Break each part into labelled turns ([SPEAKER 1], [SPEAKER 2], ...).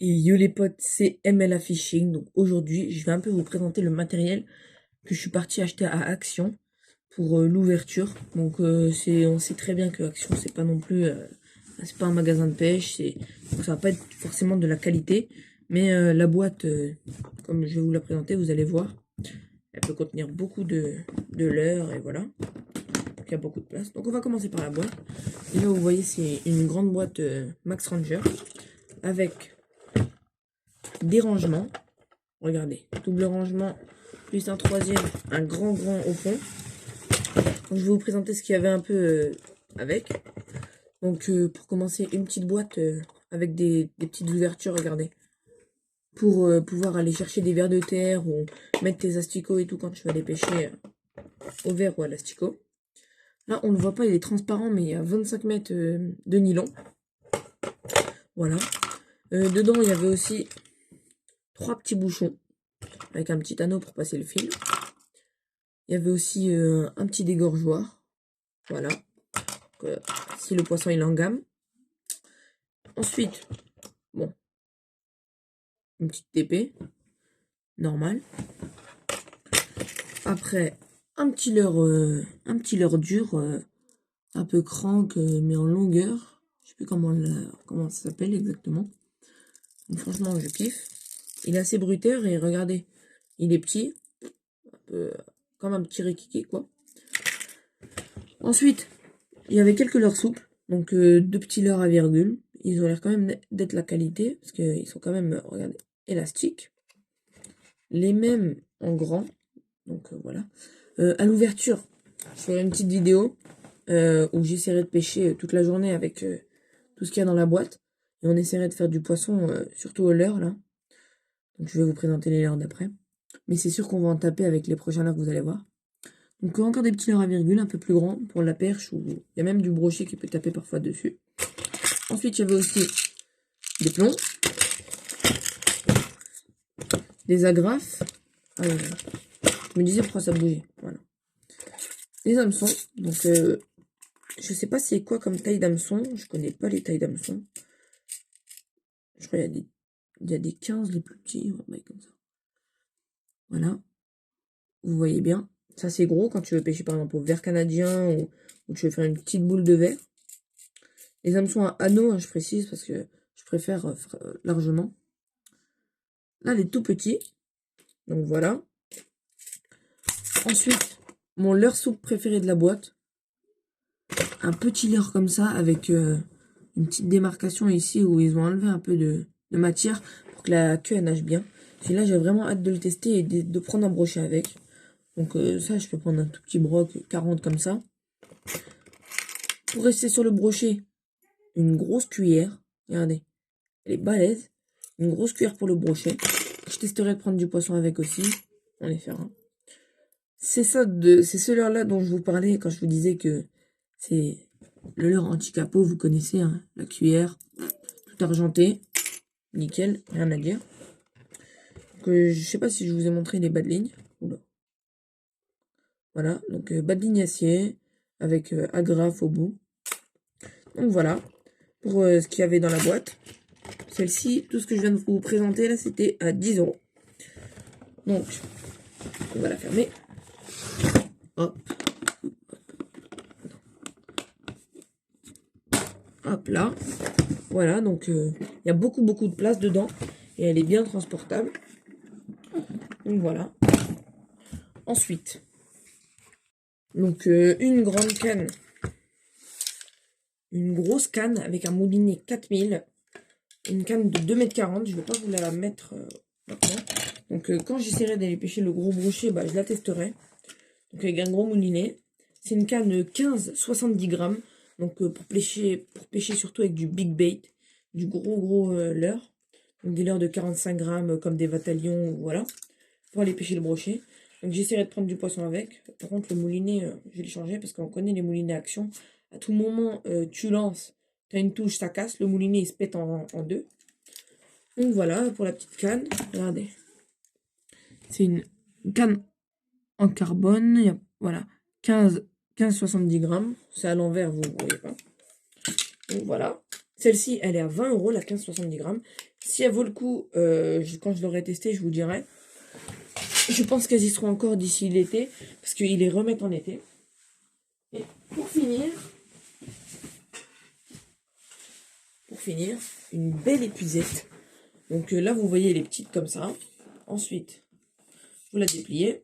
[SPEAKER 1] Et yo les potes, c'est MLA Fishing. Donc aujourd'hui, je vais un peu vous présenter le matériel que je suis parti acheter à Action pour l'ouverture. Donc on sait très bien que Action c'est pas non plus, c'est pas un magasin de pêche, donc ça va pas être forcément de la qualité. Mais la boîte, comme je vais vous la présenter, vous allez voir, elle peut contenir beaucoup de leurres et voilà. Donc il y a beaucoup de place. Donc on va commencer par la boîte. Et là vous voyez c'est une grande boîte Max Ranger avec des rangements. Regardez, double rangement, plus un troisième, un grand au fond. Donc, je vais vous présenter ce qu'il y avait un peu avec. Donc pour commencer, une petite boîte avec des petites ouvertures, regardez. Pour pouvoir aller chercher des vers de terre ou mettre tes asticots et tout quand tu vas les pêcher au verre ou à l'asticot. Là, on ne le voit pas, il est transparent, mais il y a 25 mètres de nylon. Voilà. Dedans, il y avait aussi 3 petits bouchons avec un petit anneau pour passer le fil. Il y avait aussi un petit dégorgeoir. Voilà. Donc, si le poisson il est en gamme. Ensuite, bon, une petite épée. Normale. Après, un petit leurre dur. Un peu crank, mais en longueur. Je sais plus comment ça s'appelle exactement. Donc, franchement, je kiffe. Il est assez bruteur et regardez. Il est petit. Un peu comme un petit rikiki, quoi. Ensuite, il y avait quelques leurres souples. Donc, 2 petits leurres à virgule. Ils ont l'air quand même d'être la qualité. Parce qu'ils sont quand même, regardez, élastiques. Les mêmes en grand. Donc, voilà. À l'ouverture, je ferai une petite vidéo où j'essaierai de pêcher toute la journée avec tout ce qu'il y a dans la boîte. Et on essaierait de faire du poisson, surtout au leurre, là. Donc, je vais vous présenter les leurres d'après. Mais c'est sûr qu'on va en taper avec les prochains leurres que vous allez voir. Donc, encore des petits leurres à virgule, un peu plus grands pour la perche. Ou il y a même du brochet qui peut taper parfois dessus. Ensuite, il y avait aussi des plombs. Des agrafes. Je me disais pourquoi ça bougeait. Voilà. Des hameçons. Donc, je sais pas c'est quoi comme taille d'hameçon. Je connais pas les tailles d'hameçon. Je crois qu'il y a des 15 les plus petits. Ouais, comme ça. Voilà. Vous voyez bien. Ça, c'est gros quand tu veux pêcher par exemple au verre canadien ou tu veux faire une petite boule de verre. Les hameçons à anneaux, hein, je précise, parce que je préfère largement. Là, les tout petits. Donc voilà. Ensuite, mon leurre soupe préféré de la boîte. Un petit leurre comme ça avec une petite démarcation ici où ils ont enlevé un peu de matière pour que la queue elle nage bien. Celui-là, j'ai vraiment hâte de le tester et de prendre un brochet avec. Donc ça, je peux prendre un tout petit broc 40 comme ça. Pour rester sur le brochet, une grosse cuillère. Regardez, elle est balèze. Une grosse cuillère pour le brochet. Je testerai de prendre du poisson avec aussi. On les fera. C'est ce leurre-là dont je vous parlais quand je vous disais que c'est le leurre anti-capot, vous connaissez, hein, la cuillère, tout argenté. Nickel, rien à dire. Donc, je sais pas si je vous ai montré les bas de ligne. Oula. Voilà, donc bas de ligne acier avec agrafe au bout. Donc voilà, pour ce qu'il y avait dans la boîte. Celle-ci, tout ce que je viens de vous présenter là, c'était à 10 €. Donc, on va la fermer. Hop. Hop là. Voilà, donc il y a beaucoup de place dedans. Et elle est bien transportable. Donc voilà. Ensuite, donc une grande canne. Une grosse canne avec un moulinet 4000. Une canne de 2,40 m. Je ne vais pas vous la mettre maintenant. Donc quand j'essaierai d'aller pêcher le gros brochet, bah, je la testerai. Donc avec un gros moulinet. C'est une canne 15-70 grammes. Donc pour pêcher surtout avec du big bait. Du gros leurre. Donc des leurres de 45 grammes comme des vatalions, voilà. Pour aller pêcher le brochet. Donc j'essaierai de prendre du poisson avec. Par contre le moulinet, je vais le changer parce qu'on connaît les moulinets Action. À tout moment, tu lances, tu as une touche, ça casse. Le moulinet il se pète en deux. Donc voilà pour la petite canne. Regardez. C'est une canne en carbone. Voilà. 15-70 grammes. C'est à l'envers, vous ne voyez pas. Donc voilà. Celle-ci, elle est à 20 €, la 15-70 grammes. Si elle vaut le coup, quand je l'aurai testé, je vous dirai. Je pense qu'elles y seront encore d'ici l'été, parce qu'ils les remettent en été. Et pour finir, une belle épuisette. Donc là, vous voyez les petites comme ça. Ensuite, vous la dépliez.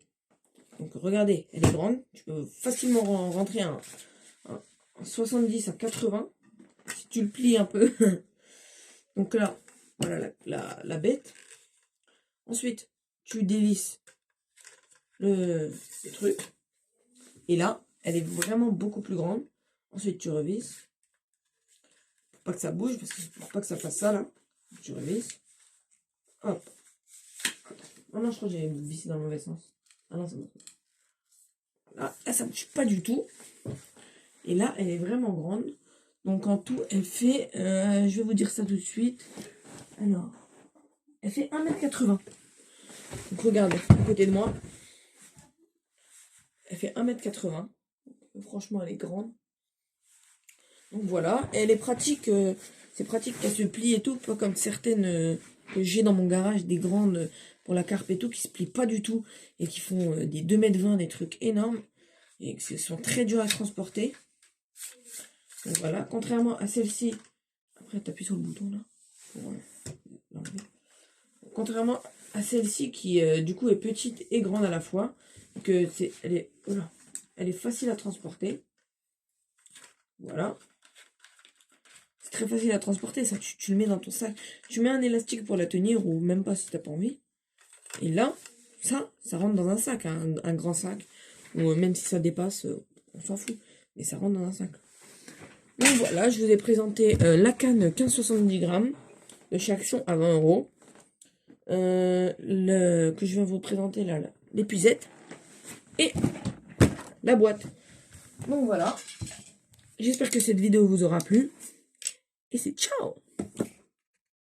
[SPEAKER 1] Donc regardez, elle est grande. Tu peux facilement rentrer un 70 à 80. Si tu le plies un peu. Donc là, voilà la bête. Ensuite, tu dévisses le truc. Et là, elle est vraiment beaucoup plus grande. Ensuite, tu revisses. Pour pas que ça bouge, parce que pour pas que ça fasse ça là. Tu revisses. Hop. Oh non, je crois que j'ai vissé dans le mauvais sens. Ah non, c'est bon. Là, ça ne bouge pas du tout. Et là, elle est vraiment grande. Donc en tout, elle fait, je vais vous dire ça tout de suite. Alors, elle fait 1,80 m. Donc regardez, à côté de moi. Elle fait 1,80 m. Franchement, elle est grande. Donc voilà, et elle est pratique. C'est pratique qu'elle se plie et tout, pas comme certaines que j'ai dans mon garage, des grandes pour la carpe et tout, qui se plient pas du tout et qui font des 2,20 m, des trucs énormes et qui sont très durs à transporter. Donc voilà, contrairement à celle-ci, après tu appuies sur le bouton là, pour l'enlever. Contrairement à celle-ci qui du coup est petite et grande à la fois, que elle est facile à transporter. Voilà. C'est très facile à transporter, ça tu le mets dans ton sac. Tu mets un élastique pour la tenir ou même pas si t'as pas envie. Et là, ça rentre dans un sac, hein, un grand sac. Ou même si ça dépasse, on s'en fout. Mais ça rentre dans un sac. Donc voilà, je vous ai présenté la canne 1570 grammes de chez Action à 20 €. Que je viens vous présenter là, l'épuisette. Et la boîte. Donc voilà. J'espère que cette vidéo vous aura plu. Et c'est ciao!